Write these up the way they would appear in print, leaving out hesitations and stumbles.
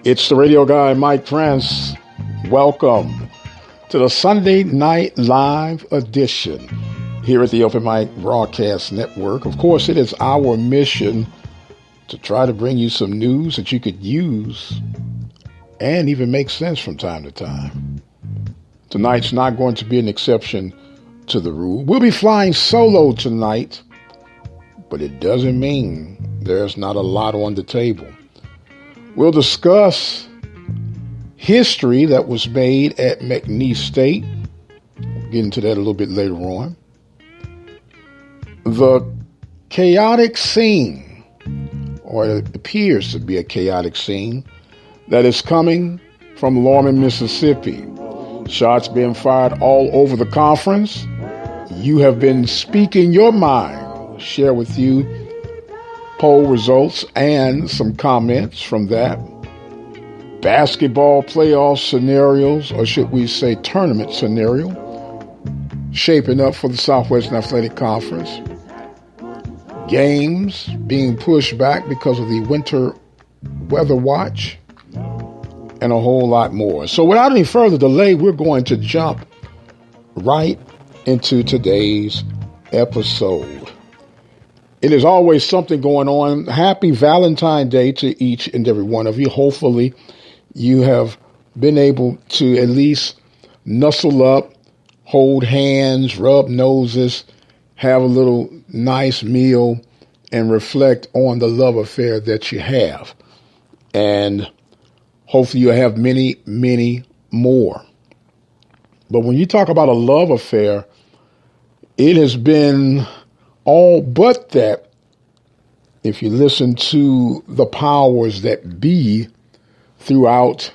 It's the radio guy, Mike Prince. Welcome to the Sunday Night Live edition here at the Open Mic Broadcast Network. Of course, it is our mission to try to bring you some news that you could use and even make sense from time to time. Tonight's not going to be an exception to the rule. We'll be flying solo tonight, but it doesn't mean there's not a lot on the table. We'll discuss history that was made at McNeese State. We'll get into that a little bit later on. The chaotic scene, or it appears to be a chaotic scene, that is coming from Lorman, Mississippi. Shots being fired all over the conference. You have been speaking your mind. We'll share with you poll results and some comments from that. Basketball playoff scenarios, or should we say tournament scenario, shaping up for the Southwestern Athletic Conference. Games being pushed back because of the winter weather watch, and a whole lot more. So without any further delay, we're going to jump right into today's episode. It is always something going on. Happy Valentine's Day to each and every one of you. Hopefully you have been able to at least nuzzle up, hold hands, rub noses, have a little nice meal, and reflect on the love affair that you have. And hopefully you'll have many, many more. But when you talk about a love affair, it has been all but that, if you listen to the powers that be throughout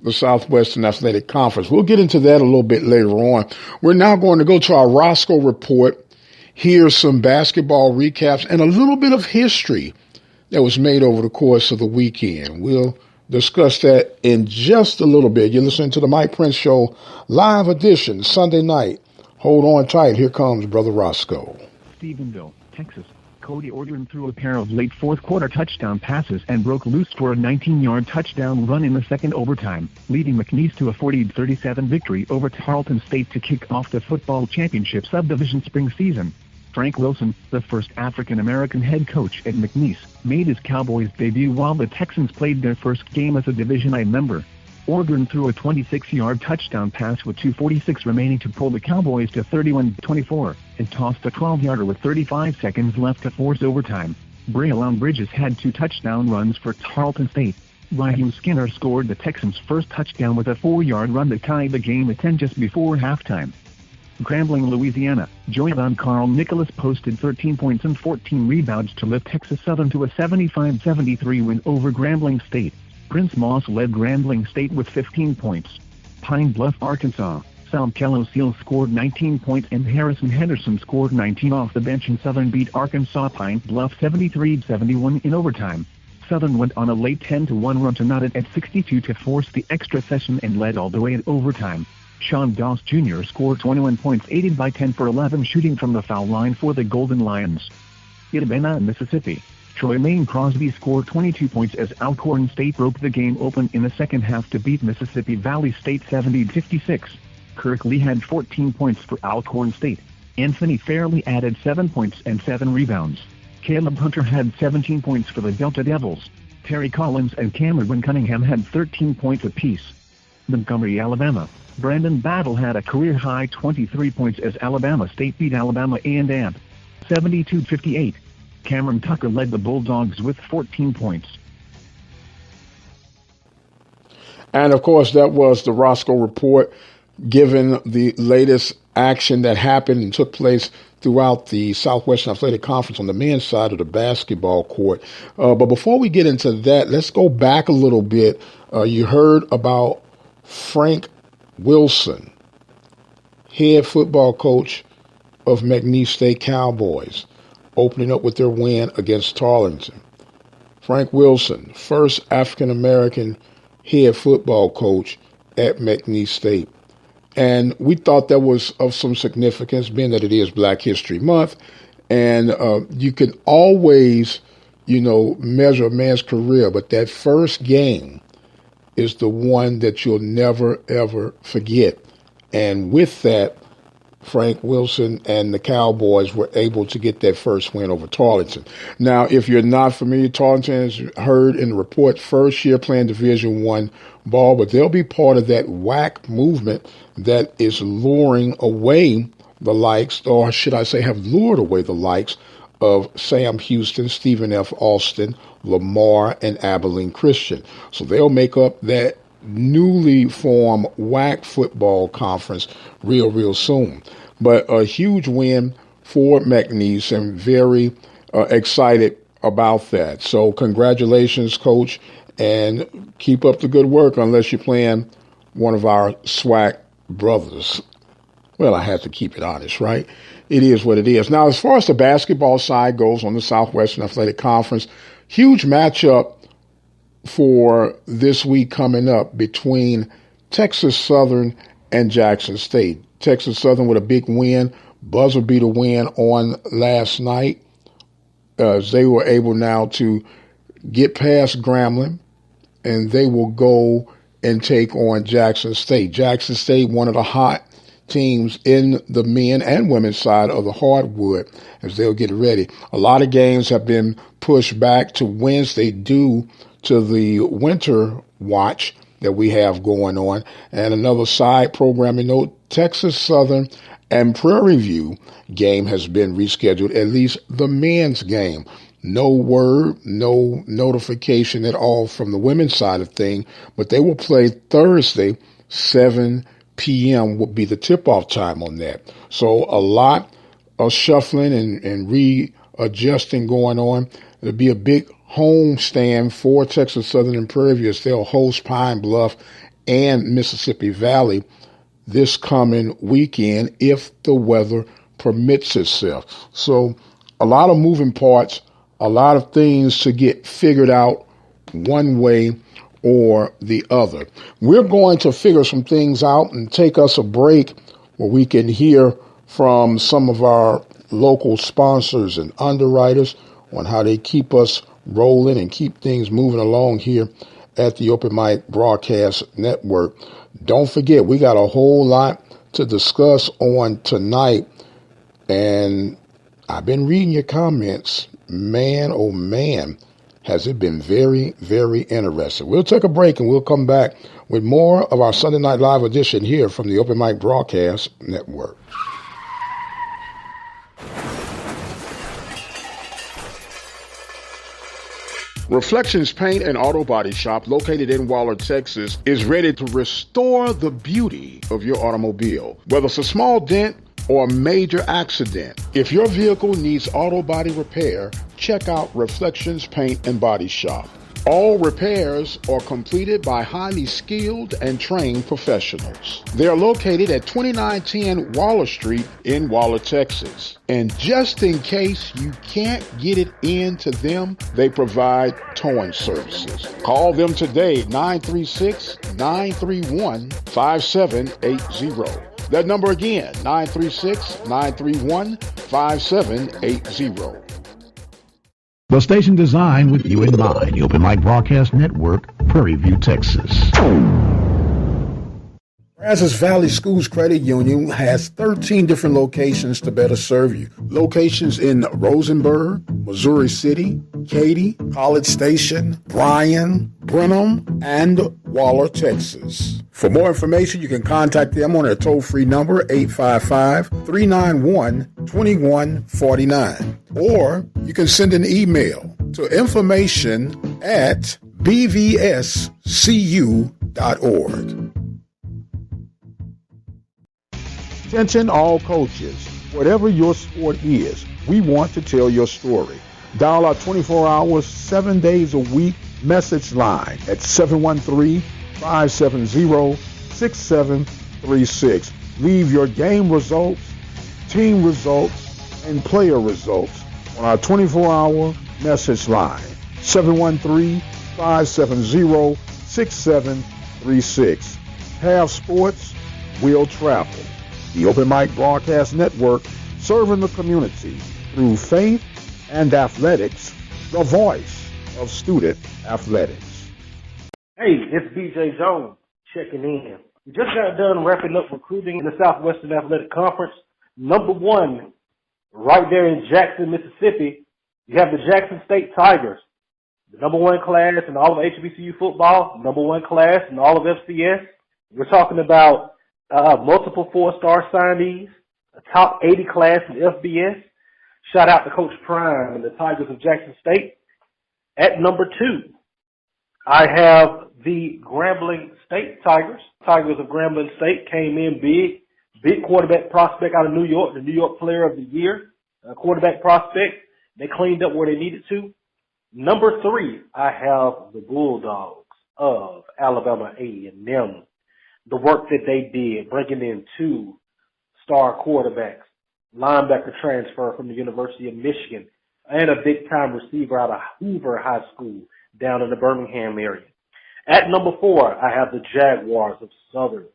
the Southwestern Athletic Conference. We'll get into that a little bit later on. We're now going to go to our Roscoe report, hear some basketball recaps, and a little bit of history that was made over the course of the weekend. We'll discuss that in just a little bit. You're listening to the Mike Prince Show, live edition, Sunday night. Hold on tight. Here comes Brother Roscoe. Stephenville, Texas. Cody Orgeron threw a pair of late fourth-quarter touchdown passes and broke loose for a 19-yard touchdown run in the second overtime, leading McNeese to a 40-37 victory over Tarleton State to kick off the football championship subdivision spring season. Frank Wilson, the first African-American head coach at McNeese, made his Cowboys debut while the Texans played their first game as a Division I member. Orgeron threw a 26-yard touchdown pass with 2:46 remaining to pull the Cowboys to 31-24, and tossed a 12-yarder with 35 seconds left to force overtime. Braylon Bridges had 2 touchdown runs for Tarleton State. Raheem Skinner scored the Texans' first touchdown with a 4-yard run that tied the game at 10 just before halftime. Grambling, Louisiana, Joyvon Carl Nicholas posted 13 points and 14 rebounds to lift Texas Southern to a 75-73 win over Grambling State. Prince Moss led Grambling State with 15 points. Pine Bluff, Arkansas, Sam Kello-Seal scored 19 points and Harrison Henderson scored 19 off the bench, and Southern beat Arkansas Pine Bluff 73-71 in overtime. Southern went on a late 10-1 run to knot it at 62 to force the extra session and led all the way at overtime. Sean Doss Jr. scored 21 points, aided by 10 for 11 shooting from the foul line for the Golden Lions. Urbana, Mississippi. Troy Lane Crosby scored 22 points as Alcorn State broke the game open in the second half to beat Mississippi Valley State 70-56. Kirk Lee had 14 points for Alcorn State. Anthony Fairley added 7 points and 7 rebounds. Caleb Hunter had 17 points for the Delta Devils. Terry Collins and Cameron Cunningham had 13 points apiece. Montgomery, Alabama. Brandon Battle had a career-high 23 points as Alabama State beat Alabama A&M 72-58. Cameron Tucker led the Bulldogs with 14 points. And, of course, that was the Roscoe Report, given the latest action that happened and took place throughout the Southwestern Athletic Conference on the men's side of the basketball court. But before we get into that, let's go back a little bit. You heard about Frank Wilson, head football coach of McNeese State Cowboys, opening up with their win against Tarleton. Frank Wilson, first African-American head football coach at McNeese State. And we thought that was of some significance, being that it is Black History Month, And you can always, measure a man's career, but that first game is the one that you'll never, ever forget. And with that, Frank Wilson and the Cowboys were able to get that first win over Tarleton. Now, if you're not familiar, Tarleton has heard in the report, first year playing Division I ball, but they'll be part of that WAC movement that is luring away the likes, or should I say have lured away the likes of Sam Houston, Stephen F. Austin, Lamar, and Abilene Christian. So they'll make up that newly formed WAC football conference real soon. But a huge win for McNeese, and very excited about that. So congratulations, Coach, and keep up the good work unless you're playing one of our SWAC brothers. Well, I have to keep it honest, right? It is what it is. Now, as far as the basketball side goes on the Southwestern Athletic Conference, huge matchup for this week coming up between Texas Southern and Jackson State. Texas Southern with a big win, buzzer beater win on last night. They were able now to get past Grambling, and they will go and take on Jackson State. Jackson State, one of the hot teams in the men and women's side of the hardwood, as they'll get ready. A lot of games have been pushed back to Wednesday due to the winter watch that we have going on. And another side programming note, Texas Southern and Prairie View game has been rescheduled, at least the men's game. No word, no notification at all from the women's side of things, but they will play Thursday, 7 p.m. will be the tip-off time on that. So a lot of shuffling and readjusting going on. It'll be a big home stand for Texas Southern and Prairie View as they'll host Pine Bluff and Mississippi Valley this coming weekend if the weather permits itself. So a lot of moving parts, a lot of things to get figured out one way or the other. We're going to figure some things out and take us a break where we can hear from some of our local sponsors and underwriters on how they keep us rolling and keep things moving along here at the Open Mic Broadcast Network. Don't forget, we got a whole lot to discuss on tonight, and I've been reading your comments. Man, oh man, has it been very, very interesting. We'll take a break and we'll come back with more of our Sunday Night Live edition here from the Open Mic Broadcast Network. Reflections Paint and Auto Body Shop, located in Waller, Texas, is ready to restore the beauty of your automobile. Whether it's a small dent or a major accident, if your vehicle needs auto body repair, check out Reflections Paint and Body Shop. All repairs are completed by highly skilled and trained professionals. They are located at 2910 Waller Street in Waller, Texas. And just in case you can't get it into them, they provide towing services. Call them today, 936-931-5780. That number again, 936-931-5780. The station designed with you in mind, the Open Mic Broadcast Network, Prairie View, Texas. Brazos Valley Schools Credit Union has 13 different locations to better serve you. Locations in Rosenberg, Missouri City, Katy, College Station, Bryan, Brenham, and Waller, Texas. For more information, you can contact them on their toll-free number, 855-391-2149. Or you can send an email to information@bvscu.org. Attention all coaches. Whatever your sport is, we want to tell your story. Dial our 24 hours, 7 days a week message line at 713-570-6736. Leave your game results, team results, and player results on our 24-hour message line, 713-570-6736. Have sports, we'll travel. The Open Mic Broadcast Network, serving the community through faith and athletics, the voice of student athletics. Hey, it's BJ Jones checking in. We just got done wrapping up recruiting in the Southwestern Athletic Conference. Number one, right there in Jackson, Mississippi, you have the Jackson State Tigers. The number one class in all of HBCU football, number one class in all of FCS. We're talking about multiple four-star signees, a top 80 class in FBS. Shout out to Coach Prime and the Tigers of Jackson State. At number two, I have the Grambling State Tigers. Tigers of Grambling State came in big quarterback prospect out of New York, the New York Player of the Year, quarterback prospect. They cleaned up where they needed to. Number three, I have the Bulldogs of Alabama A&M. The work that they did, bringing in two star quarterbacks, linebacker transfer from the University of Michigan, and a big-time receiver out of Hoover High School down in the Birmingham area. At number four, I have the Jaguars of Southern.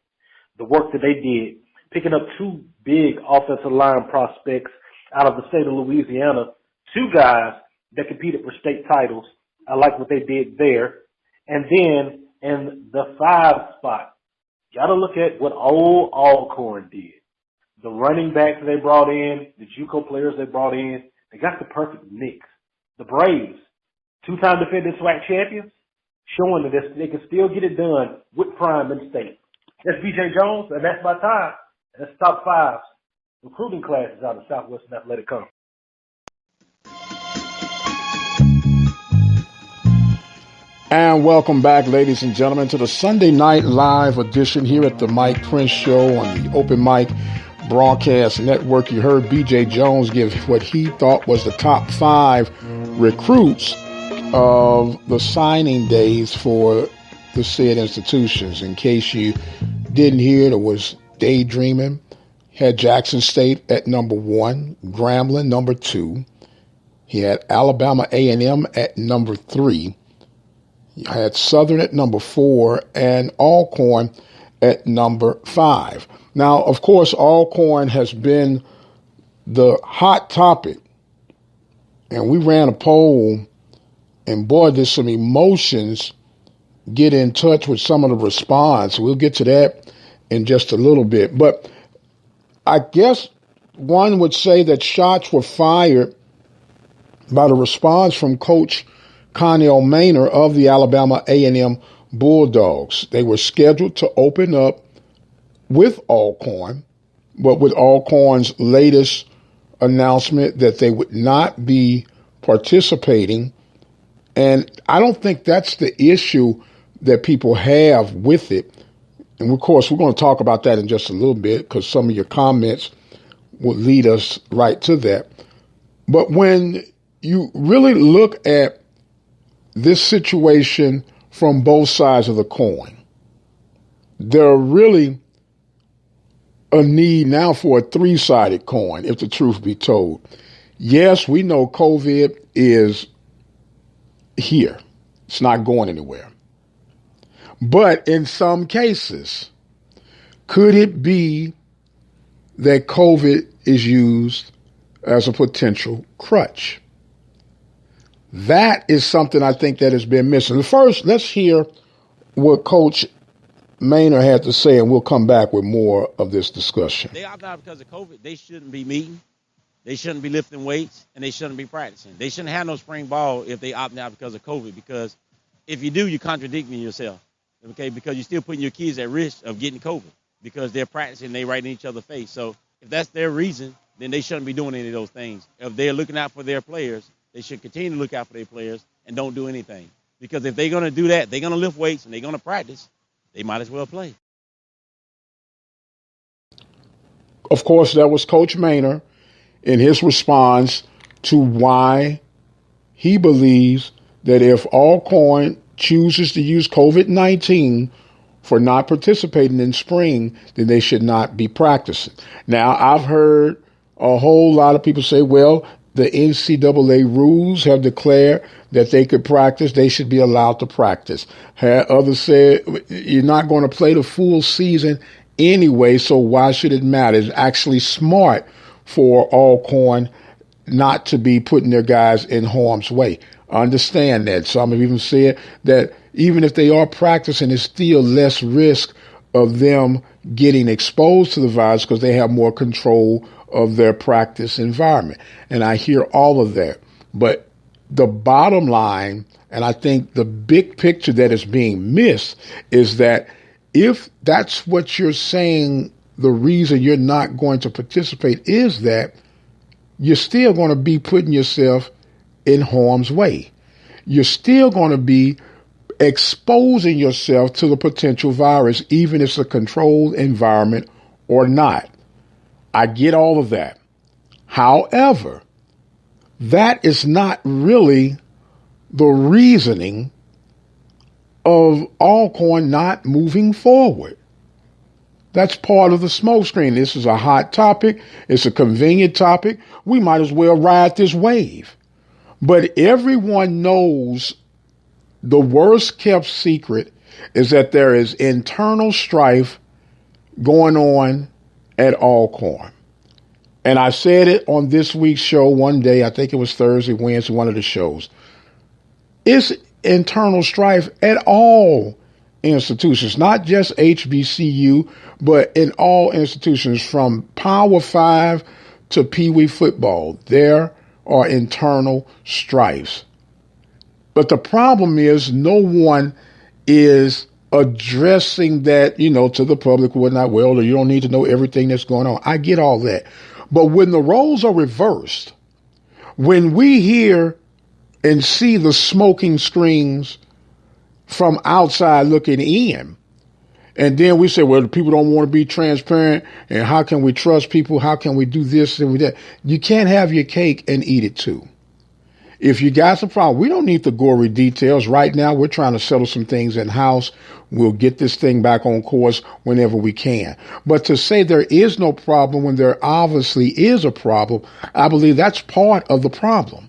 The work that they did, picking up two big offensive line prospects out of the state of Louisiana, two guys that competed for state titles. I like what they did there. And then in the 5 spot, got to look at what old Alcorn did. The running backs they brought in, the JUCO players they brought in, they got the perfect mix. The Braves, two-time defending SWAC champions, showing that they can still get it done with prime in state. That's BJ Jones, and that's my time. That's top 5 recruiting classes out of Southwestern Athletic Conference. And welcome back, ladies and gentlemen, to the Sunday Night Live edition here at the Mike Prince Show on the Open Mic Broadcast Network. You heard BJ Jones give what he thought was the top 5 recruits of the signing days for the said institutions. In case you didn't hear it or was daydreaming, had Jackson State at number 1, Grambling number 2. He had Alabama A&M at number 3. You had Southern at number 4 and Alcorn at number 5. Now, of course, Alcorn has been the hot topic. And we ran a poll, and boy, there's some emotions get in touch with some of the response. We'll get to that in just a little bit. But I guess one would say that shots were fired by the response from Coach Connell Maynor of the Alabama A&M Bulldogs. They were scheduled to open up with Alcorn, but with Alcorn's latest announcement that they would not be participating. And I don't think that's the issue that people have with it. And of course, we're going to talk about that in just a little bit because some of your comments will lead us right to that. But when you really look at this situation from both sides of the coin, there are really a need now for a 3-sided coin, if the truth be told. Yes, we know COVID is here. It's not going anywhere. But in some cases, could it be that COVID is used as a potential crutch? That is something I think that has been missing. First, let's hear what Coach Maynor had to say, and we'll come back with more of this discussion. They opt out because of COVID. They shouldn't be meeting. They shouldn't be lifting weights, and they shouldn't be practicing. They shouldn't have no spring ball if they opt out because of COVID, because if you do, you're contradicting yourself, okay, because you're still putting your kids at risk of getting COVID because they're practicing, they right in each other's face. So if that's their reason, then they shouldn't be doing any of those things. If they're looking out for their players, they should continue to look out for their players and don't do anything. Because if they're going to do that, they're going to lift weights and they're going to practice, they might as well play. Of course, that was Coach Maynor in his response to why he believes that if Alcorn chooses to use COVID-19 for not participating in spring, then they should not be practicing. Now, I've heard a whole lot of people say, well, the NCAA rules have declared that they could practice. They should be allowed to practice. Others said, you're not going to play the full season anyway, so why should it matter? It's actually smart for Alcorn not to be putting their guys in harm's way. I understand that. Some have even said that even if they are practicing, it's still less risk of them getting exposed to the virus because they have more control of their practice environment. And I hear all of that. But the bottom line, and I think the big picture that is being missed, is that if that's what you're saying, the reason you're not going to participate is that you're still going to be putting yourself in harm's way. You're still going to be exposing yourself to the potential virus, even if it's a controlled environment or not. I get all of that. However, that is not really the reasoning of Alcorn not moving forward. That's part of the smokescreen. This is a hot topic. It's a convenient topic. We might as well ride this wave. But everyone knows the worst kept secret is that there is internal strife going on at Alcorn. And I said it on this week's show one day, I think it was Thursday, Wednesday, one of the shows. It's internal strife at all institutions, not just HBCU, but in all institutions from Power 5 to Pee Wee football. There are internal strifes. But the problem is no one is addressing that, to the public or whatnot. Well, you don't need to know everything that's going on. I get all that. But when the roles are reversed, when we hear and see the smoking screens from outside looking in, and then we say, well, people don't want to be transparent, and how can we trust people? How can we do this and that? You can't have your cake and eat it too. If you got some problem, we don't need the gory details. Right now, we're trying to settle some things in-house. We'll get this thing back on course whenever we can. But to say there is no problem when there obviously is a problem, I believe that's part of the problem.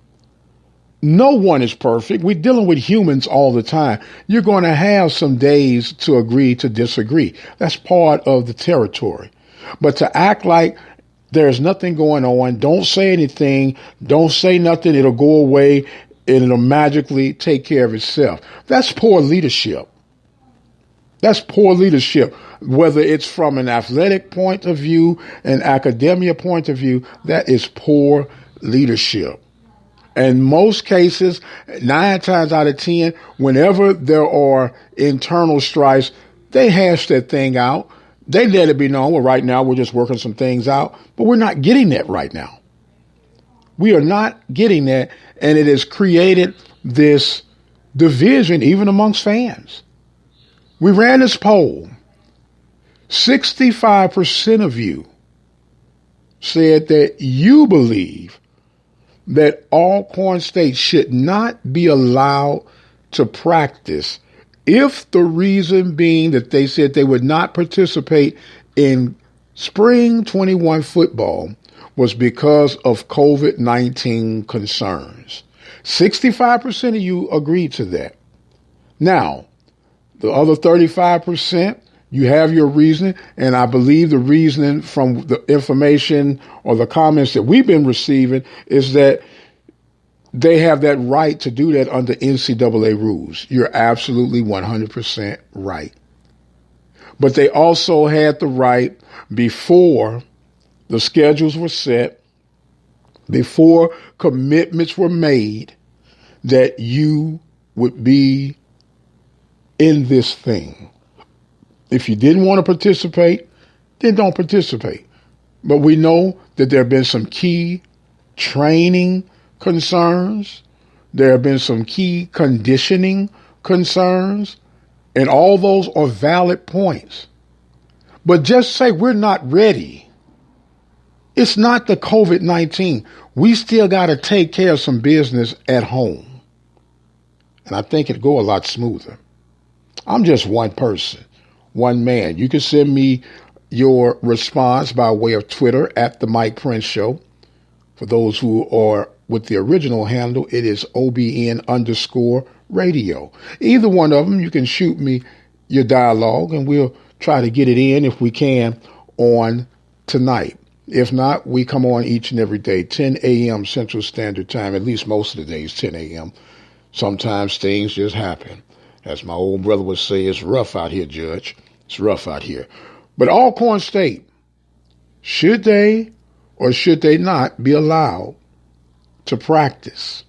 No one is perfect. We're dealing with humans all the time. You're going to have some days to agree to disagree. That's part of the territory. But to act like there's nothing going on, don't say anything, don't say nothing, it'll go away, and it'll magically take care of itself. That's poor leadership. That's poor leadership. Whether it's from an athletic point of view, an academia point of view, that is poor leadership. In most cases, 9 times out of 10, whenever there are internal strifes, they hash that thing out. They let it be known, well, right now we're just working some things out, but we're not getting that right now. We are not getting that, and it has created this division even amongst fans. We ran this poll. 65% of you said that you believe that Alcorn State should not be allowed to practice if the reason being that they said they would not participate in spring 21 football was because of COVID-19 concerns. 65% of you agreed to that. Now, the other 35%, you have your reasoning, and I believe the reasoning from the information or the comments that we've been receiving is that they have that right to do that under NCAA rules. You're absolutely 100% right. But they also had the right before the schedules were set, before commitments were made, that you would be in this thing. If you didn't want to participate, then don't participate. But we know that there have been some key training concerns. There have been some key conditioning concerns, and all those are valid points. But just say we're not ready. It's not the COVID-19. We still got to take care of some business at home. And I think it'd go a lot smoother. I'm just one person, one man. You can send me your response by way of Twitter at The Mike Prince Show. For those who are with the original handle, it is OBN_radio. Either one of them, you can shoot me your dialogue and we'll try to get it in if we can on tonight. If not, we come on each and every day, 10 a.m. Central Standard Time, at least most of the days, 10 a.m. Sometimes things just happen. As my old brother would say, it's rough out here, Judge. It's rough out here. But Alcorn State, should they or should they not be allowed to practice?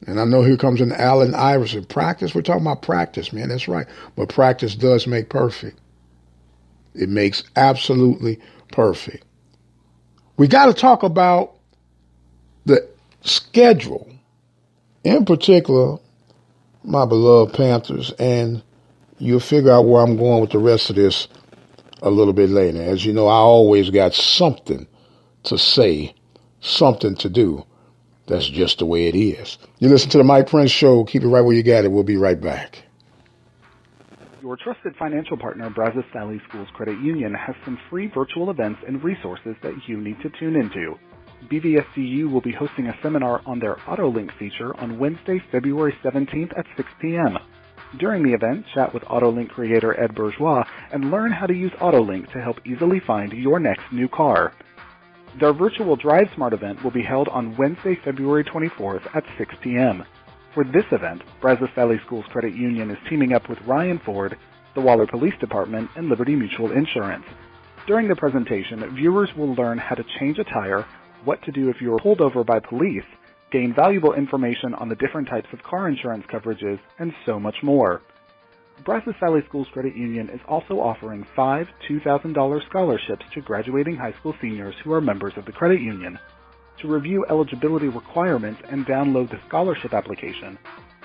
And I know here comes an Allen Iverson. Practice? We're talking about practice, man. That's right. But practice does make perfect. It makes absolutely perfect. We got to talk about the schedule, in particular, my beloved Panthers, and you'll figure out where I'm going with the rest of this a little bit later. As you know, I always got something to say, something to do. That's just the way it is. You listen to the Mike Prince Show. Keep it right where you got it. We'll be right back. Your trusted financial partner, Brazos Valley Schools Credit Union, has some free virtual events and resources that you need to tune into. BVSCU will be hosting a seminar on their AutoLink feature on Wednesday, February 17th at 6 p.m. During the event, chat with AutoLink creator Ed Bourgeois and learn how to use AutoLink to help easily find your next new car. Their virtual Drive Smart event will be held on Wednesday, February 24th at 6 p.m. For this event, Brazos Valley Schools Credit Union is teaming up with Ryan Ford, the Waller Police Department, and Liberty Mutual Insurance. During the presentation, viewers will learn how to change a tire, what to do if you are pulled over by police, gain valuable information on the different types of car insurance coverages, and so much more. Brazos Valley Schools Credit Union is also offering 5 $2,000 scholarships to graduating high school seniors who are members of the credit union. To review eligibility requirements and download the scholarship application,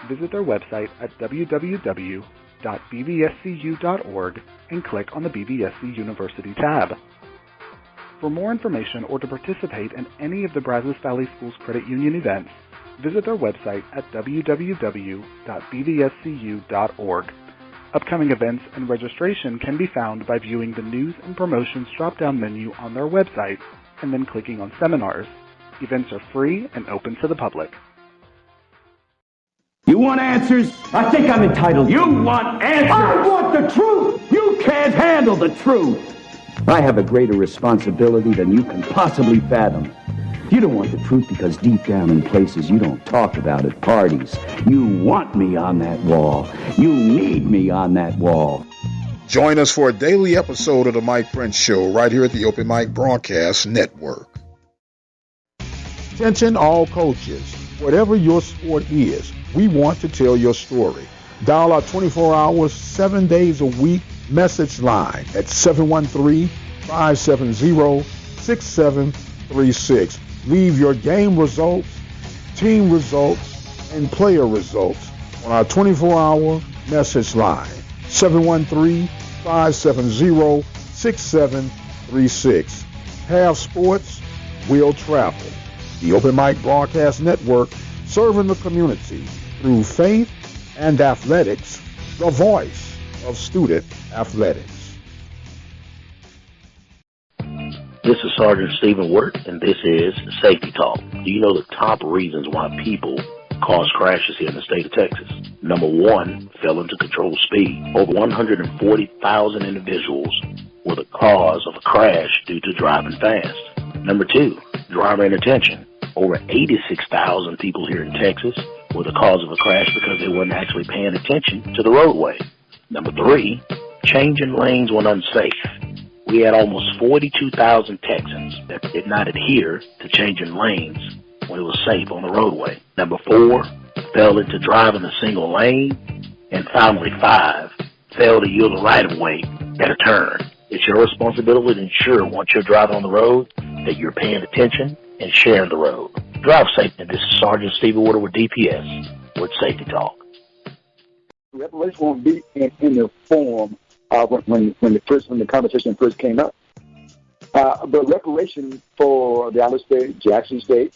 visit their website at www.bbscu.org and click on the BVSC University tab. For more information or to participate in any of the Brazos Valley Schools Credit Union events, visit their website at www.bbscu.org. Upcoming events and registration can be found by viewing the News and Promotions drop-down menu on their website and then clicking on Seminars. Events are free and open to the public. You want answers? I think I'm entitled. You want answers? I want the truth! You can't handle the truth! I have a greater responsibility than you can possibly fathom. You don't want the truth because deep down in places you don't talk about at parties, you want me on that wall. You need me on that wall. Join us for a daily episode of the Mike Prince Show right here at the Open Mic Broadcast Network. Attention all coaches. Whatever your sport is, we want to tell your story. Dial our 24 hours, 7 days a week message line at 713-570-6736. Leave your game results, team results, and player results on our 24-hour message line, 713-570-6736. Have sports, we'll travel. The Open Mic Broadcast Network, serving the community through faith and athletics, the voice of student athletics. This is Sergeant Stephen Wirt, and this is Safety Talk. Do you know the top reasons why people cause crashes here in the state of Texas? Number one, failing to control speed. Over 140,000 individuals were the cause of a crash due to driving fast. Number two, driver inattention. Over 86,000 people here in Texas were the cause of a crash because they weren't actually paying attention to the roadway. Number three, changing lanes when unsafe. We had almost 42,000 Texans that did not adhere to changing lanes when it was safe on the roadway. Number four, failing to drive in a single lane. And finally, five, fail to yield the right-of-way at a turn. It's your responsibility to ensure once you're driving on the road that you're paying attention and sharing the road. Drive safety. This is Sergeant Stephen Water with DPS with Safety Talk. Reparation won't be in the form when the conversation first came up. But reparation for the Alcorn State, Jackson State,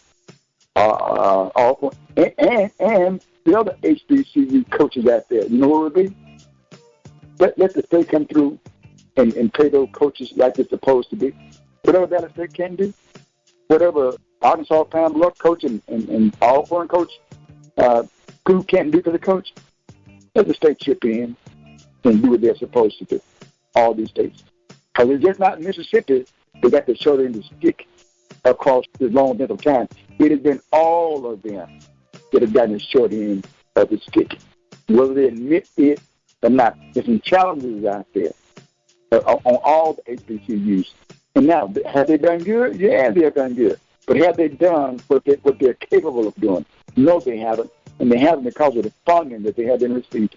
Alcorn, and the other HBCU coaches out there, you know what it would be? Let the state come through and pay those coaches like it's supposed to be. Whatever Dallas State can do, whatever Arkansas Pamela coach and Alcorn coach who can't do for the coach, let the state chip in and do what they're supposed to do. All these states. Because it's just not Mississippi They got the short end of the stick across this long length of time. It has been all of them that have gotten the short end of the stick, whether they admit it or not. There's some challenges out there on all the HBCUs. And now, have they done good? Yeah, they have done good. But have they done what they're capable of doing? No, they haven't. And they haven't because of the funding that they have been receiving.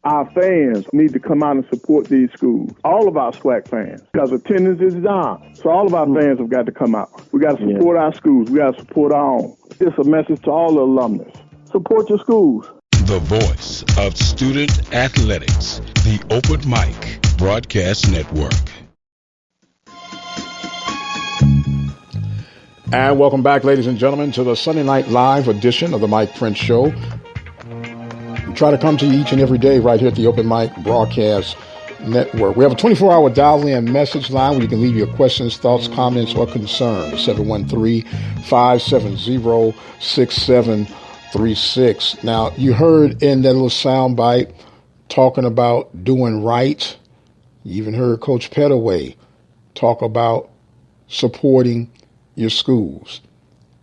Our fans need to come out and support these schools. All of our SWAC fans, because attendance is down. So all of our fans have got to come out. We got to support our schools. We got to support our own. It's a message to all the alumnus. Support your schools. The voice of student athletics, the Open Mic Broadcast Network. And welcome back, ladies and gentlemen, to the Sunday Night Live edition of the Mike Prince Show. We try to come to you each and every day right here at the Open Mic Broadcast Network. We have a 24-hour dial-in message line where you can leave your questions, thoughts, comments, or concerns. 713-570-6736. Now, you heard in that little soundbite talking about doing right. You even heard Coach Pettaway talk about supporting your schools.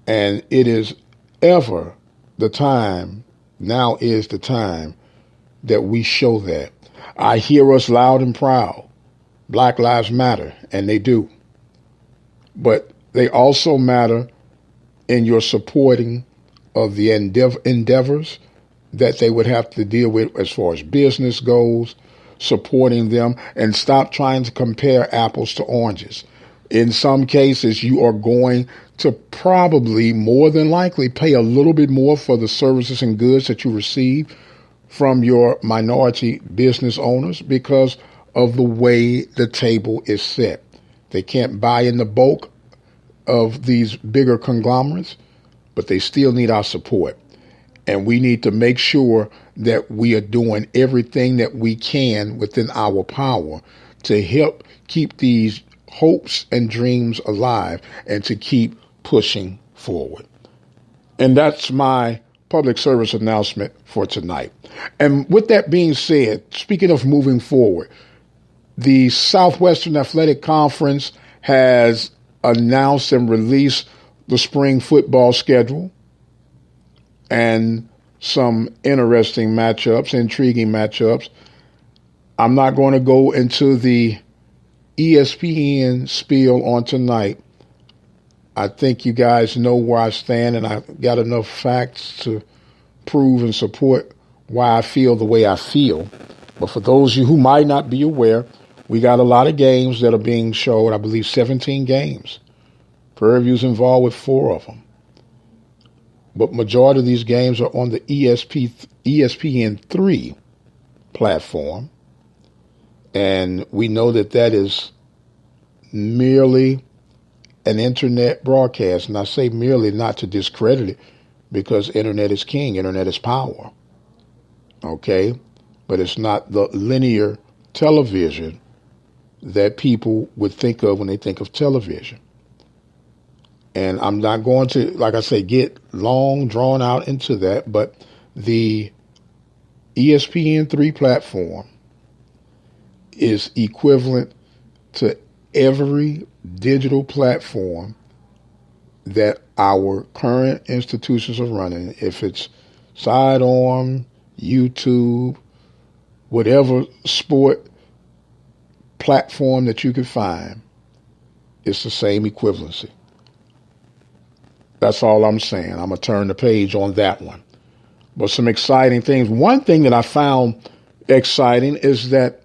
And it is ever the time, now is the time that we show that. I hear us loud and proud. Black Lives Matter, and they do. But they also matter in your supporting of the endeavors that they would have to deal with as far as business goes, supporting them, and stop trying to compare apples to oranges. In some cases, you are going to probably, more than likely, pay a little bit more for the services and goods that you receive from your minority business owners because of the way the table is set. They can't buy in the bulk of these bigger conglomerates, but they still need our support. And we need to make sure that we are doing everything that we can within our power to help keep these hopes and dreams alive and to keep pushing forward. And that's my public service announcement for tonight. And with that being said, speaking of moving forward, the Southwestern Athletic Conference has announced and released the spring football schedule and some interesting matchups, intriguing matchups. I'm not going to go into the ESPN spiel on tonight. I think you guys know where I stand, and I got enough facts to prove and support why I feel the way I feel. But for those of you who might not be aware, we got a lot of games that are being showed. I believe 17 games. Prairie View's involved with 4 of them. But majority of these games are on the ESPN3 platform. And we know that that is merely an internet broadcast. And I say merely not to discredit it because internet is king, internet is power. Okay? But it's not the linear television that people would think of when they think of television. And I'm not going to, like I say, get long drawn out into that, but the ESPN3 platform is equivalent to every digital platform that our current institutions are running. If it's Sidearm, YouTube, whatever sport platform that you can find, it's the same equivalency. That's all I'm saying. I'm going to turn the page on that one. But some exciting things. One thing that I found exciting is that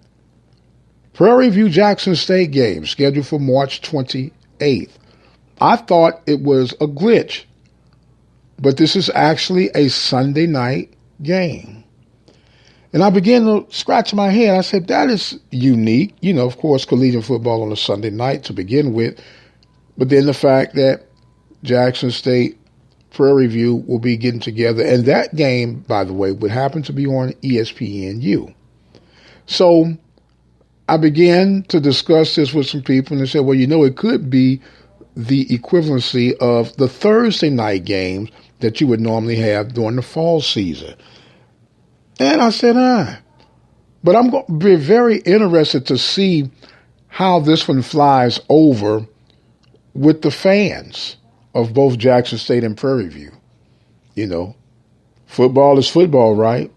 Prairie View Jackson State game scheduled for March 28th. I thought it was a glitch, but this is actually a Sunday night game. And I began to scratch my head. I said, that is unique. You know, of course, collegiate football on a Sunday night to begin with. But then the fact that Jackson State, Prairie View will be getting together. And that game, by the way, would happen to be on ESPNU. So I began to discuss this with some people, and they said, well, you know, it could be the equivalency of the Thursday night games that you would normally have during the fall season. And I said, but I'm going to be very interested to see how this one flies over with the fans of both Jackson State and Prairie View. You know, football is football, right?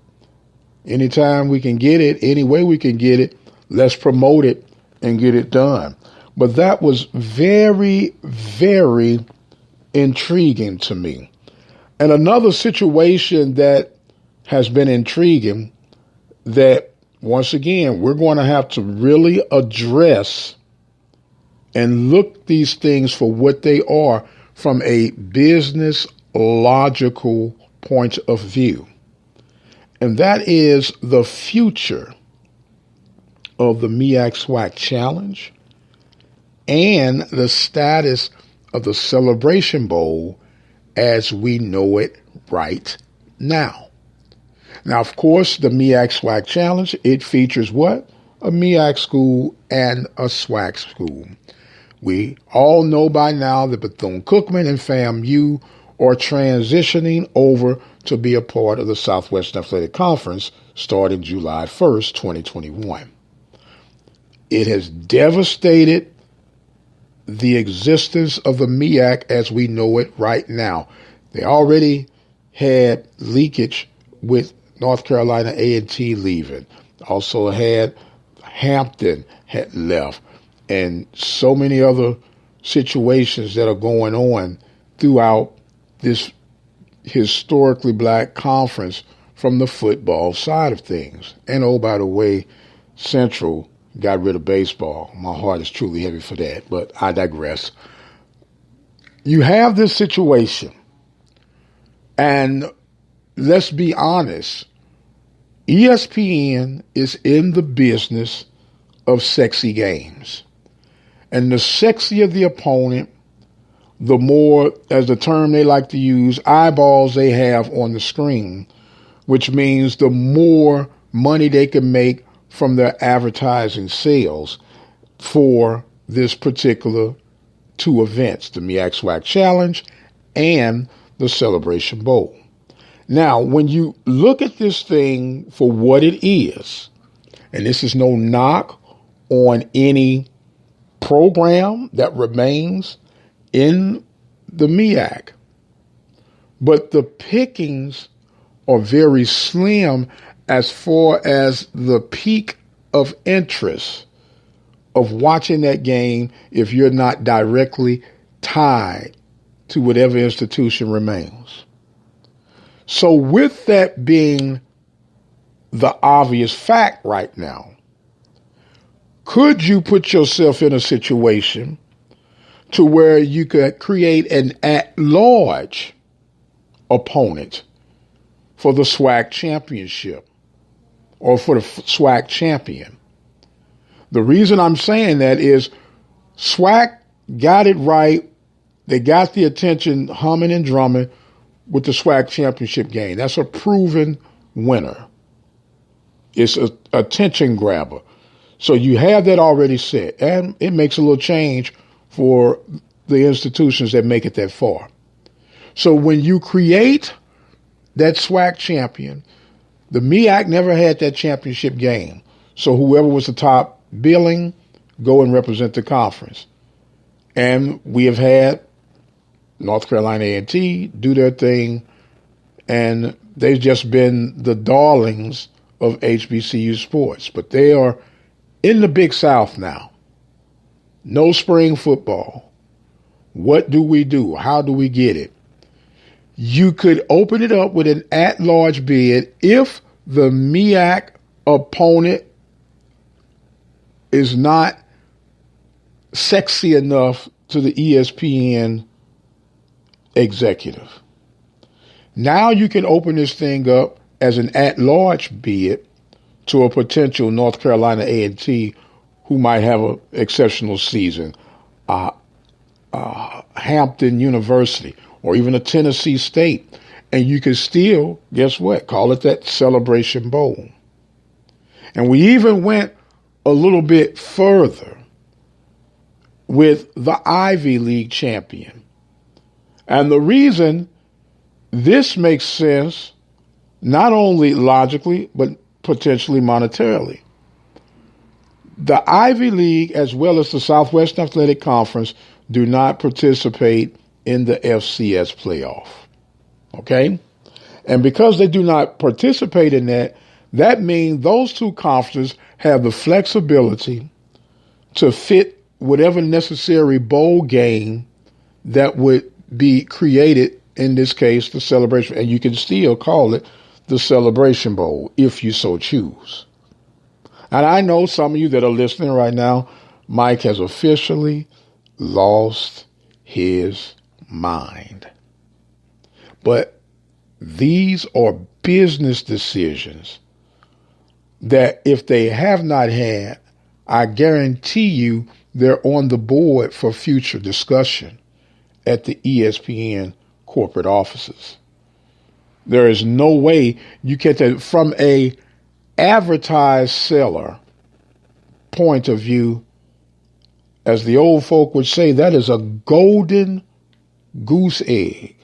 Anytime we can get it, any way we can get it, let's promote it and get it done. But that was very, very intriguing to me. And another situation that has been intriguing that, once again, we're going to have to really address and look these things for what they are from a business logical point of view. And that is the future of the MEAC SWAC Challenge and the status of the Celebration Bowl as we know it right now. Now, of course, the MEAC SWAC Challenge, it features what? A MEAC school and a SWAC school. We all know by now that Bethune-Cookman and FAMU are transitioning over to be a part of the Southwestern Athletic Conference starting July 1st, 2021. It has devastated the existence of the MEAC as we know it right now. They already had leakage with North Carolina A&T leaving. Also had Hampton had left, and so many other situations that are going on throughout this historically black conference from the football side of things. And oh, by the way, Central got rid of baseball. My heart is truly heavy for that, but I digress. You have this situation, and let's be honest, ESPN is in the business of sexy games. And the sexier the opponent, the more, as the term they like to use, eyeballs they have on the screen, which means the more money they can make from their advertising sales for this particular two events, the MEAC SWAC Challenge and the Celebration Bowl. Now, when you look at this thing for what it is, and this is no knock on any program that remains in the MEAC, but the pickings are very slim as far as the peak of interest of watching that game if you're not directly tied to whatever institution remains. So with that being the obvious fact right now, could you put yourself in a situation to where you could create an at-large opponent for the SWAC championship or for the SWAC champion? The reason I'm saying that is SWAC got it right. They got the attention humming and drumming with the SWAC championship game. That's a proven winner. It's an attention grabber. So you have that already set, and it makes a little change for the institutions that make it that far. So when you create that SWAC champion, the MEAC never had that championship game. So whoever was the top billing, go and represent the conference. And we have had North Carolina A&T do their thing, and they've just been the darlings of HBCU sports. But they are in the Big South now. No spring football. What do we do? How do we get it? You could open it up with an at-large bid if the MEAC opponent is not sexy enough to the ESPN executive. Now you can open this thing up as an at-large bid to a potential North Carolina A&T who might have an exceptional season, Hampton University, or even a Tennessee State. And you can still, guess what, call it that Celebration Bowl. And we even went a little bit further with the Ivy League champion. And the reason this makes sense, not only logically, but potentially monetarily. The Ivy League, as well as the Southwestern Athletic Conference, do not participate in the FCS playoff. Okay? And because they do not participate in that, that means those two conferences have the flexibility to fit whatever necessary bowl game that would be created, in this case, the Celebration. And you can still call it the Celebration Bowl if you so choose. And I know some of you that are listening right now, Mike has officially lost his mind. But these are business decisions that if they have not had, I guarantee you they're on the board for future discussion at the ESPN corporate offices. There is no way you get that from a advertised seller point of view. As the old folk would say, that is a golden goose egg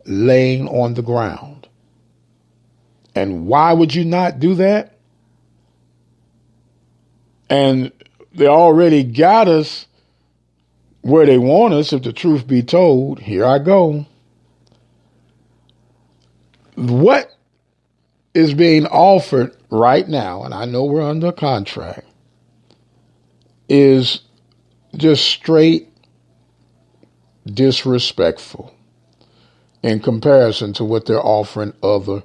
laying on the ground. And why would you not do that? And they already got us where they want us, if the truth be told. Here I go. What is being offered right now, and I know we're under contract, is just straight disrespectful in comparison to what they're offering other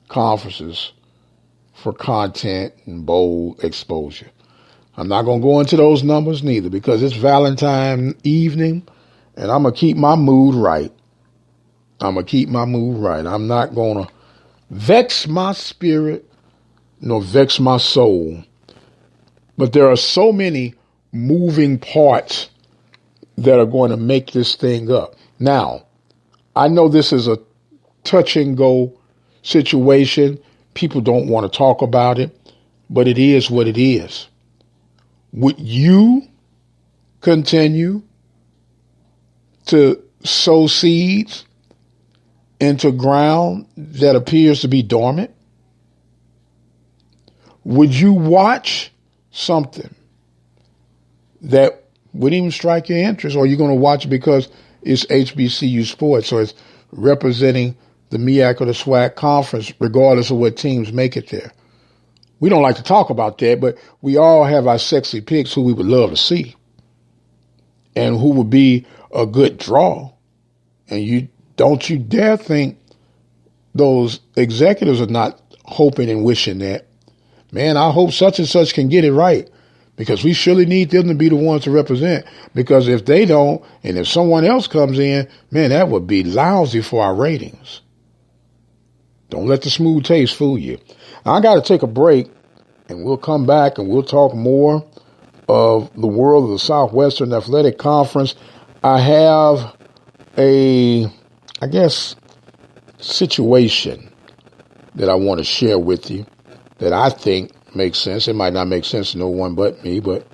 conferences for content and bowl exposure. I'm not going to go into those numbers neither, because it's Valentine evening and I'm going to keep my mood right. I'm not going to vex my spirit nor vex my soul. But there are so many moving parts that are going to make this thing up. Now, I know this is a touch and go situation. People don't want to talk about it, but it is what it is. Would you continue to sow seeds into ground that appears to be dormant? Would you watch something that wouldn't even strike your interest, or are you going to watch it because it's HBCU sports, so it's representing the MEAC or the SWAC conference, regardless of what teams make it there? We don't like to talk about that, but we all have our sexy picks who we would love to see and who would be a good draw. And you don't you dare think those executives are not hoping and wishing that. Man, I hope such and such can get it right, because we surely need them to be the ones to represent. Because if they don't, and if someone else comes in, man, that would be lousy for our ratings. Don't let the smooth taste fool you. Now, I got to take a break, and we'll come back and we'll talk more of the world of the Southwestern Athletic Conference. I have a situation that I want to share with you that I think makes sense. It might not make sense to no one but me, but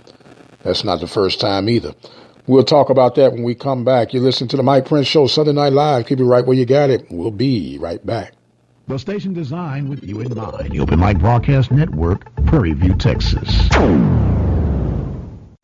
that's not the first time either. We'll talk about that when we come back. You listen to the Mike Prince Show, Sunday Night Live. Keep it right where you got it. We'll be right back. The station designed with you in mind. The Open Mic Broadcast Network, Prairie View, Texas.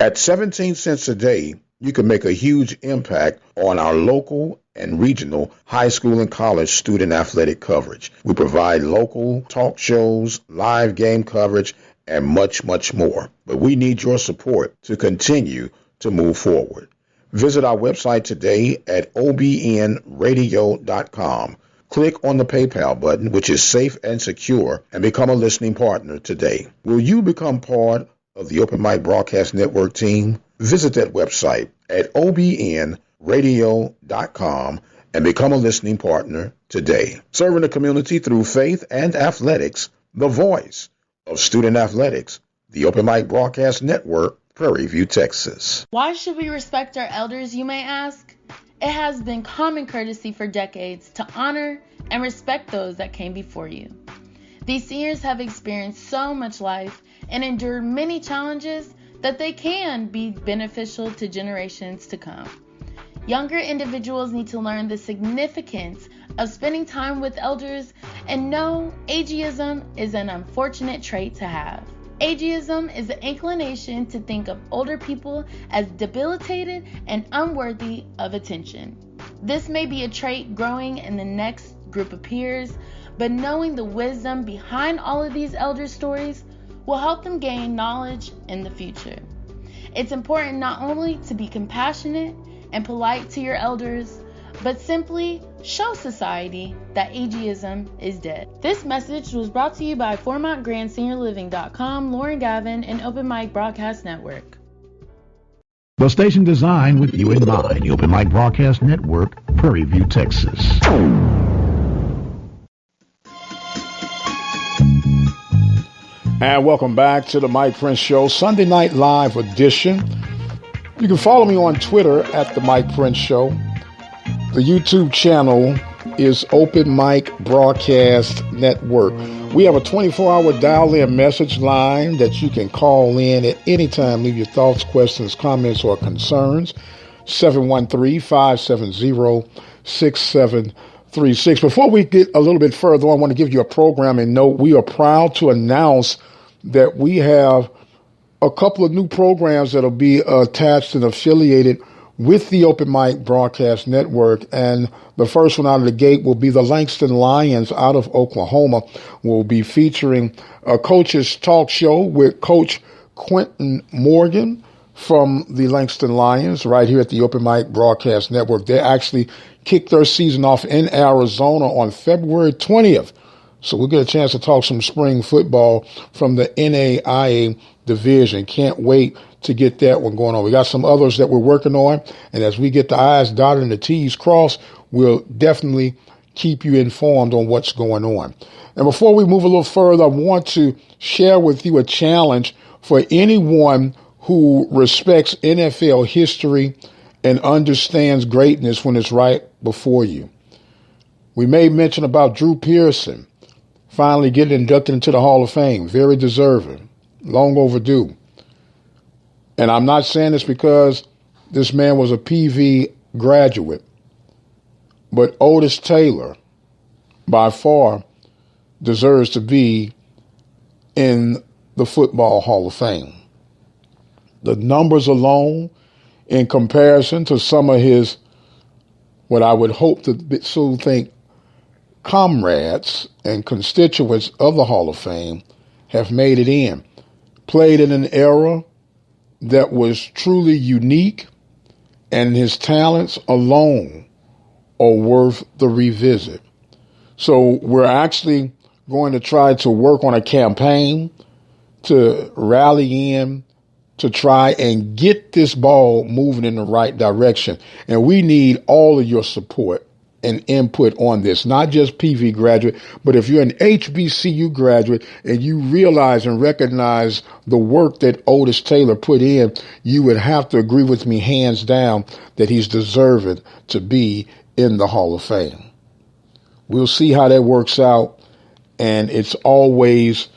At 17 cents a day, you can make a huge impact on our local and regional high school and college student athletic coverage. We provide local talk shows, live game coverage, and much, much more. But we need your support to continue to move forward. Visit our website today at obnradio.com. Click on the PayPal button, which is safe and secure, and become a listening partner today. Will you become part of the Open Mic Broadcast Network team? Visit that website at obnradio.com and become a listening partner today. Serving the community through faith and athletics, the voice of student athletics, the Open Mic Broadcast Network, Prairie View, Texas. Why should we respect our elders, you may ask? It has been common courtesy for decades to honor and respect those that came before you. These seniors have experienced so much life and endured many challenges that they can be beneficial to generations to come. Younger individuals need to learn the significance of spending time with elders and know ageism is an unfortunate trait to have. Ageism is the inclination to think of older people as debilitated and unworthy of attention. This may be a trait growing in the next group of peers, but knowing the wisdom behind all of these elder stories will help them gain knowledge in the future. It's important not only to be compassionate and polite to your elders, but simply show society that ageism is dead. This message was brought to you by FormontGrandSeniorLiving.com, Lauren Gavin, and Open Mic Broadcast Network. The station designed with you in mind, the Open Mic Broadcast Network, Prairie View, Texas. And welcome back to the Mike Prince Show, Sunday Night Live edition. You can follow me on Twitter at the Mike Prince Show. The YouTube channel is Open Mic Broadcast Network. We have a 24-hour dial-in message line that you can call in at any time. Leave your thoughts, questions, comments, or concerns. 713-570-6736. Before we get a little bit further, I want to give you a programming note. We are proud to announce that we have a couple of new programs that will be attached and affiliated with the Open Mic Broadcast Network. And the first one out of the gate will be the Langston Lions out of Oklahoma. We'll be featuring a coach's talk show with Coach Quentin Morgan from the Langston Lions right here at the Open Mic Broadcast Network. They actually kicked their season off in Arizona on February 20th. So we'll get a chance to talk some spring football from the NAIA division. Can't wait to get that one going on. We got some others that we're working on, and as we get the I's dotted and the T's crossed, we'll definitely keep you informed on what's going on. And before we move a little further, I want to share with you a challenge for anyone who respects NFL history and understands greatness when it's right before you. We made mention about Drew Pearson finally getting inducted into the Hall of Fame. Very deserving. Long overdue. And I'm not saying this because this man was a PV graduate, but Otis Taylor, by far, deserves to be in the Football Hall of Fame. The numbers alone, in comparison to some of his, what I would hope to soon think, comrades and constituents of the Hall of Fame, have made it in. Played in an era that was truly unique, and his talents alone are worth the revisit. So we're actually going to try to work on a campaign to rally in to try and get this ball moving in the right direction. And we need all of your support and input on this, not just PV graduate, but if you're an HBCU graduate and you realize and recognize the work that Otis Taylor put in, you would have to agree with me hands down that he's deserving to be in the Hall of Fame. We'll see how that works out, and it's always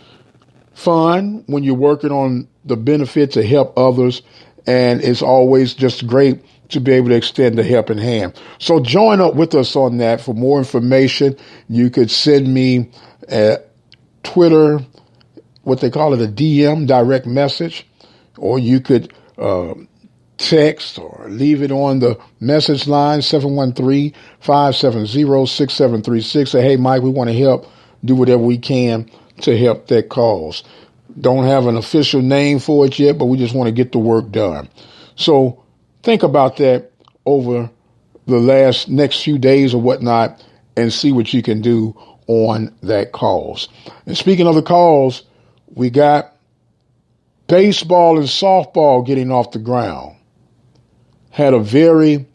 fun when you're working on the benefit to help others, and it's always just great to be able to extend a helping hand. So join up with us on that. For more information, you could send me a Twitter, what they call it, a DM, direct message, or you could text or leave it on the message line, 713-570-6736. Say, hey, Mike, we want to help, do whatever we can to help that cause. Don't have an official name for it yet, but we just want to get the work done. So think about that over the next few days or whatnot and see what you can do on that cause. And speaking of the cause, we got baseball and softball getting off the ground. Had a very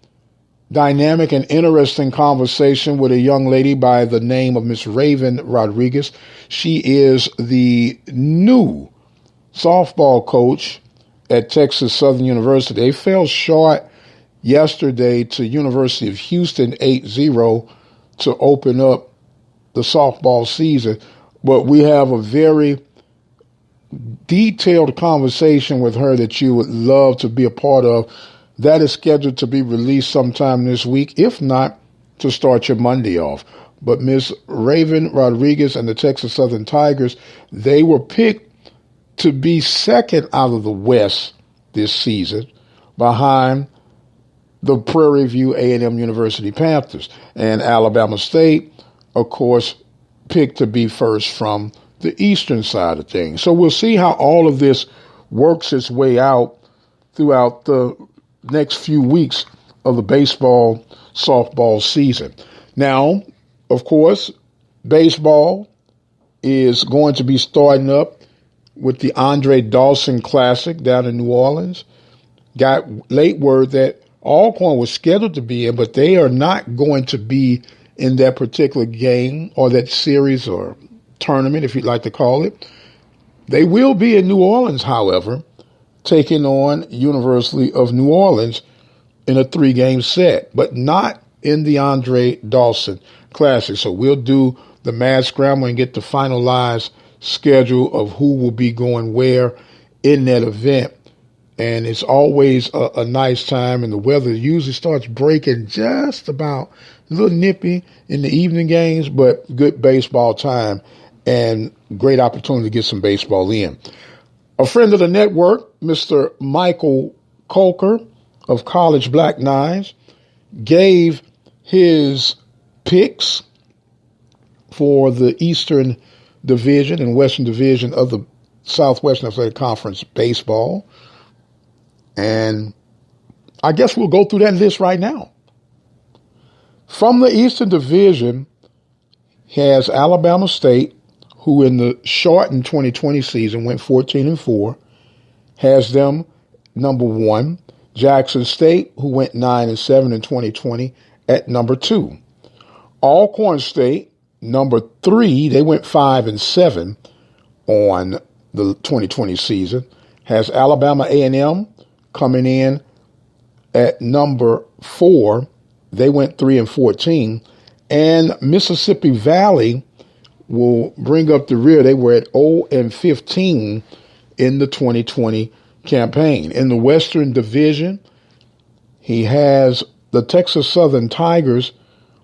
dynamic and interesting conversation with a young lady by the name of Miss Raven Rodriguez. She is the new softball coach at Texas Southern University. They fell short yesterday to University of Houston 8-0 to open up the softball season. But we have a very detailed conversation with her that you would love to be a part of. That is scheduled to be released sometime this week, if not to start your Monday off. But Miss Raven Rodriguez and the Texas Southern Tigers, they were picked to be second out of the West this season behind the Prairie View A&M University Panthers. And Alabama State, of course, picked to be first from the eastern side of things. So we'll see how all of this works its way out throughout the next few weeks of the baseball, softball season. Now, of course, baseball is going to be starting up with the Andre Dawson Classic down in New Orleans. Got late word that Alcorn was scheduled to be in, but they are not going to be in that particular game or that series or tournament, if you'd like to call it. They will be in New Orleans, however, taking on University of New Orleans in a 3-game set, but not in the Andre Dawson Classic. So we'll do the mad scramble and get the finalized schedule of who will be going where in that event. And it's always a nice time, and the weather usually starts breaking just about a little nippy in the evening games, but good baseball time and great opportunity to get some baseball in. A friend of the network, Mr. Michael Coker of College Black Knives, gave his picks for the Eastern Division and Western Division of the Southwestern Athletic Conference baseball. And I guess we'll go through that list right now. From the Eastern Division has Alabama State, who in the shortened 2020 season went 14-4, has them number 1. Jackson State, who went 9-7 in 2020, at number 2. Alcorn State, number 3, they went 5-7 on the 2020 season, has Alabama A&M coming in at number 4. They went 3-14, and Mississippi Valley will bring up the rear. They were at 0-15 in the 2020 campaign. In the Western Division, he has the Texas Southern Tigers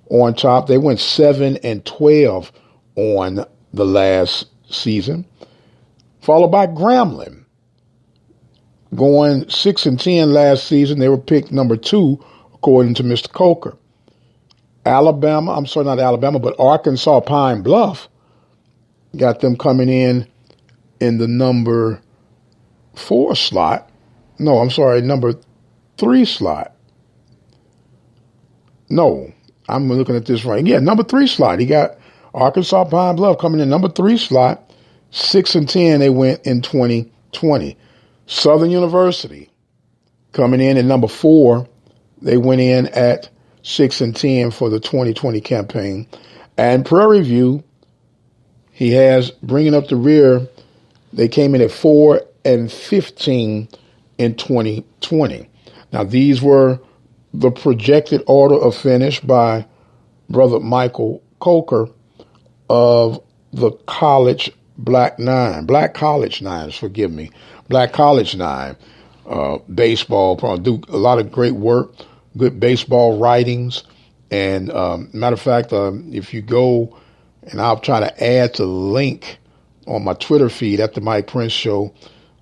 on top. They went 7-12 on the last season, followed by Grambling, going 6-10 last season. They were picked number 2, according to Mr. Coker. Arkansas Pine Bluff got them coming in the number 4 slot. No, I'm sorry, number 3 slot. No, I'm looking at this right. Yeah, number 3 slot. He got Arkansas Pine Bluff coming in number 3 slot. 6-10 they went in 2020. Southern University coming in at number 4. They went in at 6-10 for the 2020 campaign. And Prairie View, he has bringing up the rear. They came in at 4-15 in 2020. Now, these were the projected order of finish by Brother Michael Coker of the College Black College Nines, Black College Nine, baseball, do a lot of great work, good baseball writings. And matter of fact, if you go, and I'll try to add the link on my Twitter feed at the Mike Prince Show,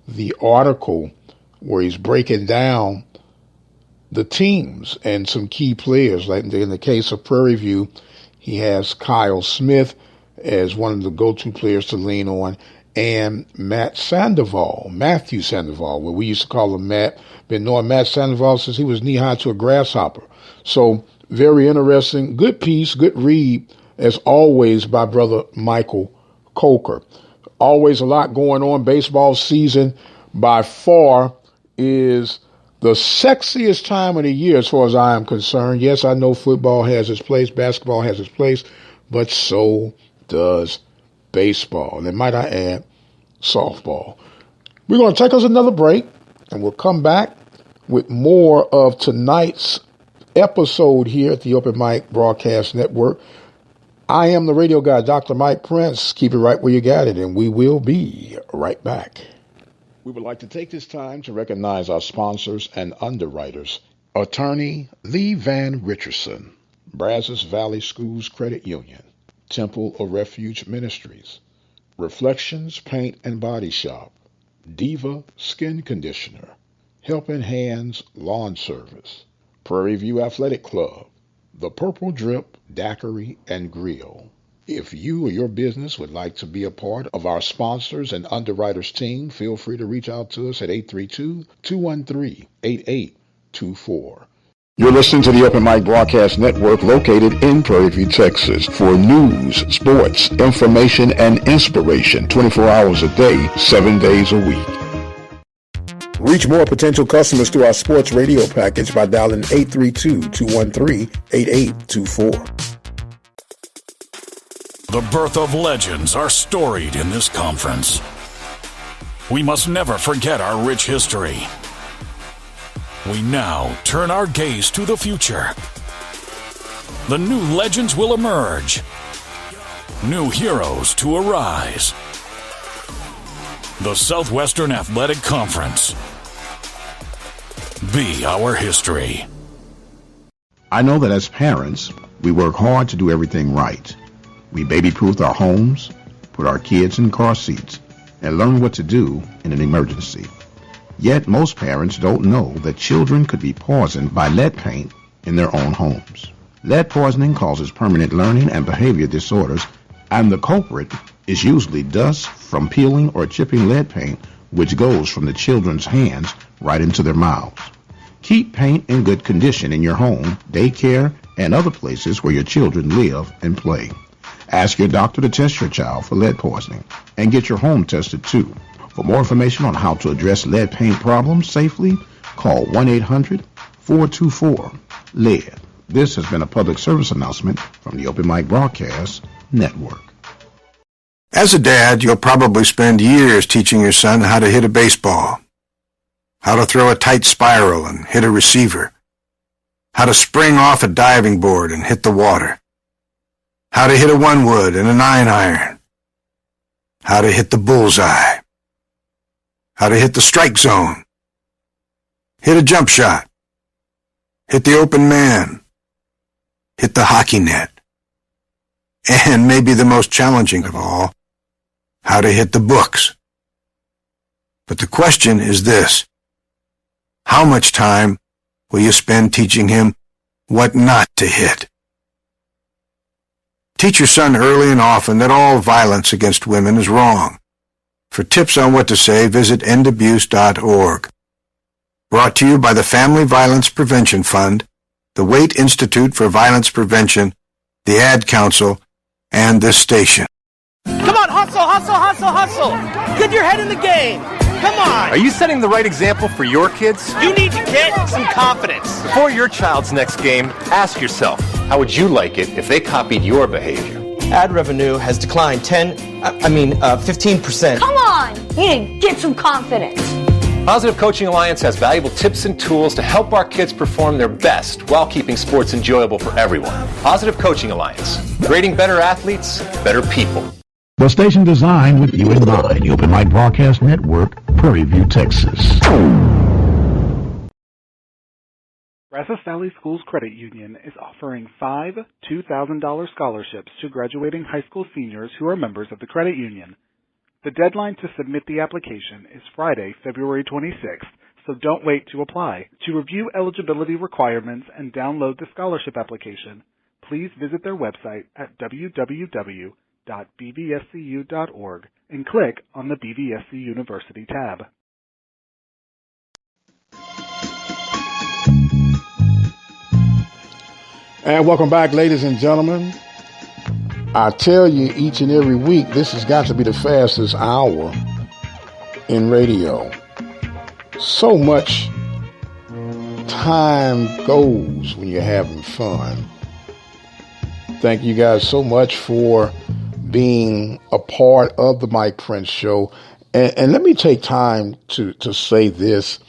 the article where he's breaking down the teams and some key players. Like in the case of Prairie View, he has Kyle Smith as one of the go-to players to lean on, and Matthew Sandoval, where we used to call him Matt. Been knowing Matt Sandoval since he was knee-high to a grasshopper. So very interesting, good piece, good read, as always, by Brother Michael Coker. Always a lot going on. Baseball season, by far, is the sexiest time of the year as far as I am concerned. Yes, I know football has its place, basketball has its place, but so does baseball. And might I add, softball. We're going to take us another break, and we'll come back with more of tonight's episode here at the Open Mic Broadcast Network. I am the radio guy, Dr. Mike Prince. Keep it right where you got it, and we will be right back. We would like to take this time to recognize our sponsors and underwriters. Attorney Lee Van Richardson, Brazos Valley Schools Credit Union, Temple of Refuge Ministries, Reflections Paint and Body Shop, Diva Skin Conditioner, Helping Hands Lawn Service, Prairie View Athletic Club, The Purple Drip Daiquiri and Grill. If you or your business would like to be a part of our sponsors and underwriters team, feel free to reach out to us at 832-213-8824. You're listening to the Open Mic Broadcast Network located in Prairie View, Texas for news, sports, information, and inspiration 24 hours a day, 7 days a week. Reach more potential customers through our sports radio package by dialing 832-213-8824. The birth of legends are storied in this conference. We must never forget our rich history. We now turn our gaze to the future. The new legends will emerge. New heroes to arise. The Southwestern Athletic Conference. Be our history. I know that as parents, we work hard to do everything right. We baby-proof our homes, put our kids in car seats, and learn what to do in an emergency. Yet most parents don't know that children could be poisoned by lead paint in their own homes. Lead poisoning causes permanent learning and behavior disorders, and the culprit is usually dust from peeling or chipping lead paint, which goes from the children's hands right into their mouths. Keep paint in good condition in your home, daycare, and other places where your children live and play. Ask your doctor to test your child for lead poisoning and get your home tested too. For more information on how to address lead paint problems safely, call 1-800-424-LEAD. This has been a public service announcement from the Open Mic Broadcast Network. As a dad, you'll probably spend years teaching your son how to hit a baseball, how to throw a tight spiral and hit a receiver, how to spring off a diving board and hit the water, how to hit a one-wood and a 9-iron, how to hit the bullseye, how to hit the strike zone, hit a jump shot, hit the open man, hit the hockey net, and maybe the most challenging of all, how to hit the books. But the question is this: how much time will you spend teaching him what not to hit? Teach your son early and often that all violence against women is wrong. For tips on what to say, visit endabuse.org. Brought to you by the Family Violence Prevention Fund, the Waite Institute for Violence Prevention, the Ad Council, and this station. Come on, hustle, hustle, hustle, hustle. Get your head in the game. Come on. Are you setting the right example for your kids? You need to get some confidence. Before your child's next game, ask yourself, how would you like it if they copied your behavior? Ad revenue has declined 15%. Come on, you need to get some confidence. Positive Coaching Alliance has valuable tips and tools to help our kids perform their best while keeping sports enjoyable for everyone. Positive Coaching Alliance, creating better athletes, better people. The station designed with you in mind, the Open Mic Broadcast Network, Prairie View, Texas. Brazos Valley Schools Credit Union is offering 5 $2,000 scholarships to graduating high school seniors who are members of the credit union. The deadline to submit the application is Friday, February 26th, so don't wait to apply. To review eligibility requirements and download the scholarship application, please visit their website at www.bvscu.org and click on the BVSC University tab. And welcome back, ladies and gentlemen. I tell you each and every week, this has got to be the fastest hour in radio. So much time goes when you're having fun. Thank you guys so much for being a part of the Mike Prince Show. And let me take time to say this.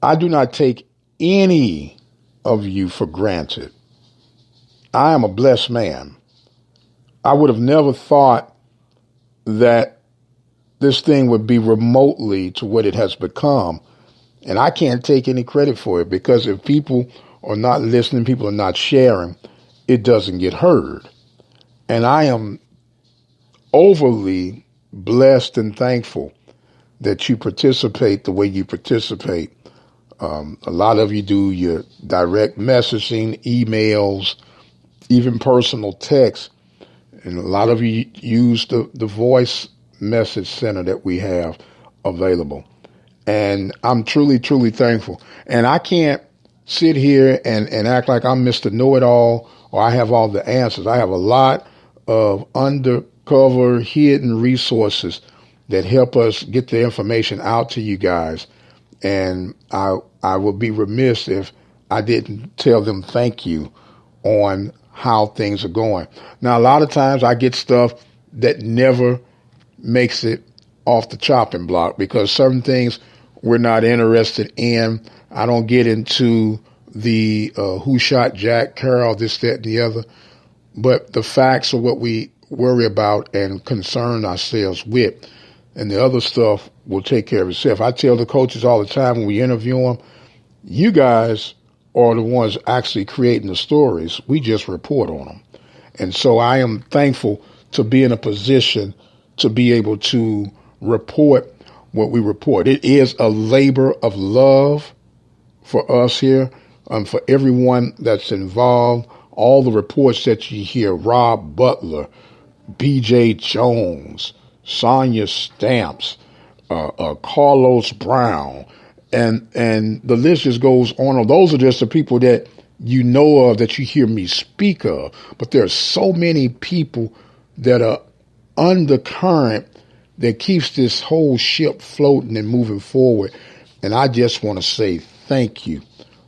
I do not take any of you for granted. I am a blessed man. I would have never thought that this thing would be remotely to what it has become. And I can't take any credit for it, because if people are not listening, people are not sharing, it doesn't get heard. And I am overly blessed and thankful that you participate the way you participate. A lot of you do your direct messaging, emails, even personal text. And a lot of you use the voice message center that we have available. And I'm truly, truly thankful. And I can't sit here and act like I'm Mr. Know-It-All or I have all the answers. I have a lot of undercover, hidden resources that help us get the information out to you guys. And I would be remiss if I didn't tell them thank you on how things are going. Now, a lot of times I get stuff that never makes it off the chopping block because certain things we're not interested in. I don't get into the who shot Jack Carroll, this, that, and the other. But the facts are what we worry about and concern ourselves with. And the other stuff will take care of itself. I tell the coaches all the time when we interview them, you guys are the ones actually creating the stories. We just report on them. And so I am thankful to be in a position to be able to report what we report. It is a labor of love for us here and for everyone that's involved. All the reports that you hear, Rob Butler, B.J. Jones, Sonia Stamps, Carlos Brown, and the list just goes on. Those are just the people that you know of, that you hear me speak of. But there are so many people that are undercurrent that keeps this whole ship floating and moving forward. And I just want to say thank you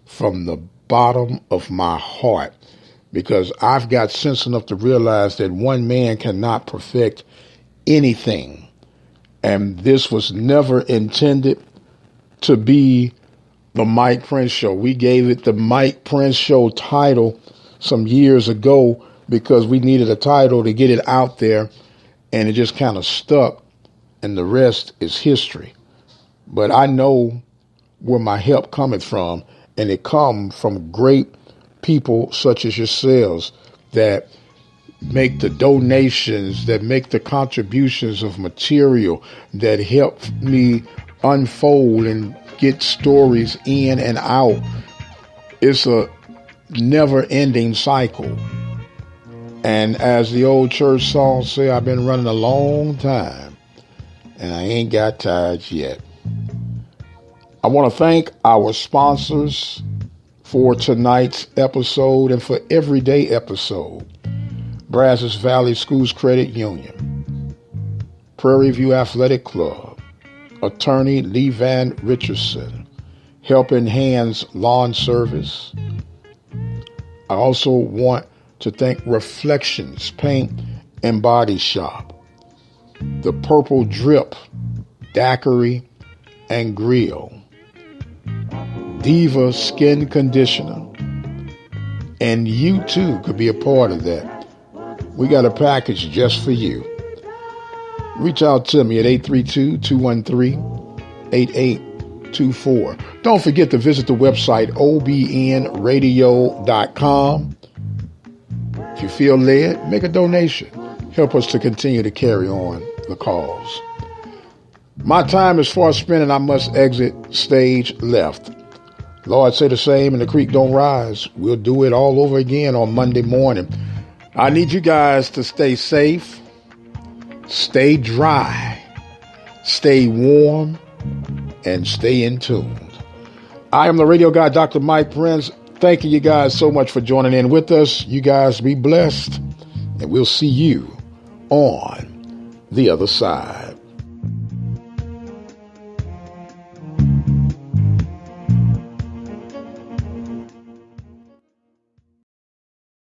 from the bottom of my heart, because I've got sense enough to realize that one man cannot perfect anything. And this was never intended to be the Mike Prince Show. We gave it the Mike Prince Show title some years ago because we needed a title to get it out there, and it just kind of stuck, and the rest is history. But I know where my help coming from, and it come from great people such as yourselves that make the donations, that make the contributions of material, that help me unfold and get stories in and out. It's a never-ending cycle. And as the old church song say, I've been running a long time, and I ain't got tired yet. I want to thank our sponsors for tonight's episode and for everyday episode. Brazos Valley Schools Credit Union, Prairie View Athletic Club, Attorney Lee Van Richardson, Helping Hands Lawn Service. I also want to thank Reflections Paint and Body Shop, The Purple Drip Daiquiri and Grill, Diva Skin Conditioner, and you too could be a part of that. We got a package just for you. Reach out to me at 832-213-8824. Don't forget to visit the website obnradio.com. If you feel led, make a donation. Help us to continue to carry on the cause. My time is far spent and I must exit stage left. Lord, say the same and the creek don't rise. We'll do it all over again on Monday morning. I need you guys to stay safe, stay dry, stay warm, and stay in tune. I am the radio guy, Dr. Mike Prince. Thanking you guys so much for joining in with us. You guys be blessed, and we'll see you on the other side.